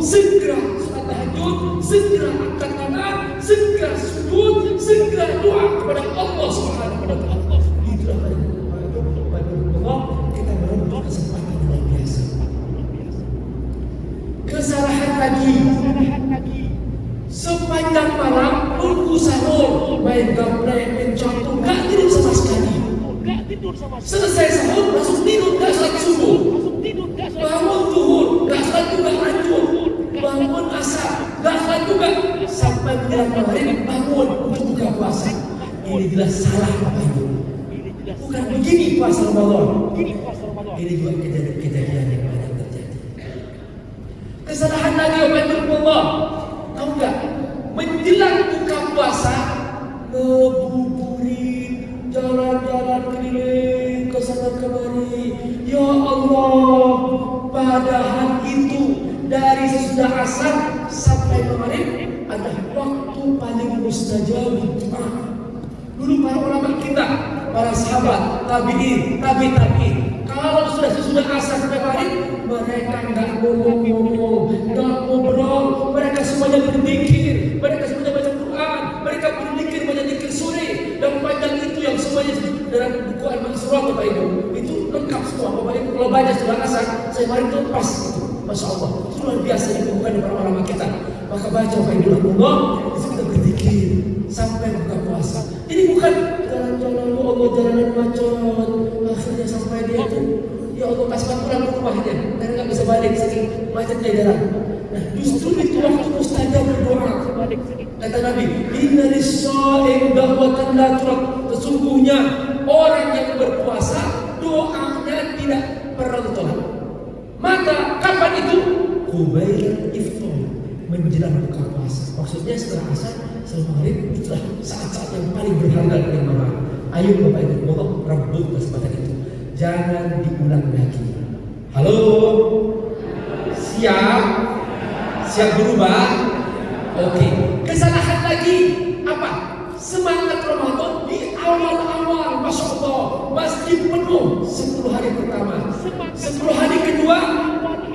segera sholat tahajud, segera angkat tangan, segera sujud, segera doa kepada Allah Subhanahu wa Ta'ala. Itulah Allah, kita berbuat kesempatan yang luar biasa. Kesalahan lagi, sepanjang malam tunggu sahur, main gaplek, main campur, gak tidur sama sekali. Selesai sahur langsung tidur, gak sholat subuh. Bangun zuhur, gak sholat juga lanjut. Bangun asar, gak sholat juga. Sampai menjelang maghrib bangun untuk buka puasa. Ini jelas salah Bapak Ibu. Bukan begini puasa Ramadan. Ini juga kejadian yang banyak terjadi. Kesalahan lagi Bapak Ibu Allah. Tahu gak? Menjelang buka puasa, ngebuburit, jalan-jalan keliling ke sana kemari. Ya Allah, padahal itu dari sesudah asar sampai maghrib adalah waktu paling mustajab doa. Dulu para ulama kita, para sahabat, tabi'in, tabi'in, kalau sudah sesudah asar sampai maghrib, mereka enggak ngomong-ngomong, enggak ngobrol, mereka semuanya berzikir, mereka semuanya baca Quran, mereka berzikir banyak zikir sore dan panjang itu yang semuanya dalam buku Al-Mansurah Bapak Ibu. Itu lengkap semua Bapak Ibu. Kalau baca sudah asar, saya maghrib itu pas gitu. Masya Allah, itu luar biasa dibukukan di para ulama kita. Maka baca Bapak Ibu Allah, itu kita berzikir sampai buka puasa. Ini bukan jalan-jalan Allah jalanan macet, akhirnya sampai dia itu ya Allah kasih pulang ke rumahnya, karena nggak bisa balik saking macetnya jalan. Nah justru itu waktu mustajab berdoa. Kata Nabi, inna lis-shaim da'watan la turad. Sesungguhnya orang yang berpuasa doanya tidak pernah ditolak. Maka kapan itu? Qubail iftar, menjelang buka puasa. Maksudnya setelah asar, setelah maghrib, itulah saat-saat yang paling berharga dari mama. Ayo Bapak Ibu, moga rebut kesempatan itu. Jangan diulang lagi. Halo, siap? Siap berubah? Oke. Kesalahan lagi apa? Semangat Ramadan di awal-awal, Masya Allah, masjid penuh 10 hari pertama, 10 hari kedua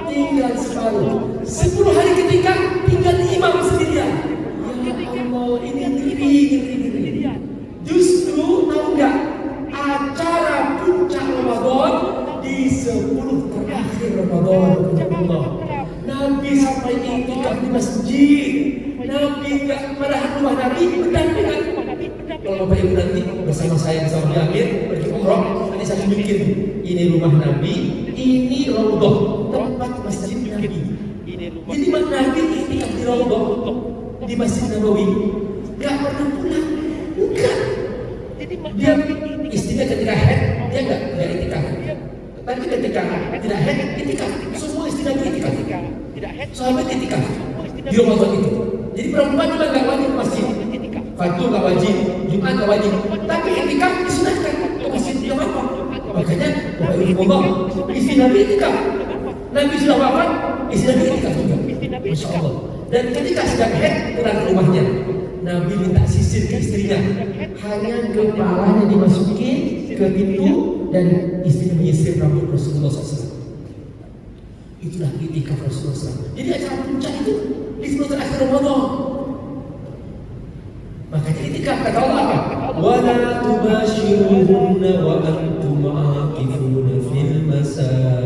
tinggal separuh, 10 hari ketiga tinggal imam sendirian. Ya Allah, ini ngeri. Justru tahu nggak, acara puncak Ramadan di 10 terakhir Ramadan. Allah, Nabi sampai iktikaf di masjid. Nabi nggak padahal rumah Nabi berdampingan. Kalau Bapak Ibu nanti bersama saya bersama Di Amir pergi umroh, nanti saya tunjukin ini rumah Nabi, ini Raudhah, tempat masjid Nabi. Jadi Nabi iktikaf di Raudhah, di Masjid Nabawi, nggak pernah pulang, bukan. Dia istrinya ketika haid dia nggak iktikaf, tapi ketika tidak haid iktikaf. Semua istri Nabi iktikaf, sahabat iktikaf di Ramadan itu. Jadi perempuan juga nggak wajib ke masjid, Fardu nggak wajib, Jumat nggak wajib, tapi iktikaf disunahkan ke masjid, nggak apa-apa. Makanya Bapak Ibu Allah, istri Nabi iktikaf. Nabi sudah wafat, istri Nabi iktikaf juga. Masya Allah. Dan ketika sedang haid pulang ke rumahnya, Nabi minta sisir ke istrinya, hanya kepalanya dimasukin ke pintu dan istrinya menyisir rambut Rasulullah SAW. Itulah iktikaf Rasulullah SAW. Jadi acara puncak itu di 10 terakhir Ramadan. Makanya iktikaf kata Allah apa? Wala tubashiruhunna wa antum aakifuna fil masajid.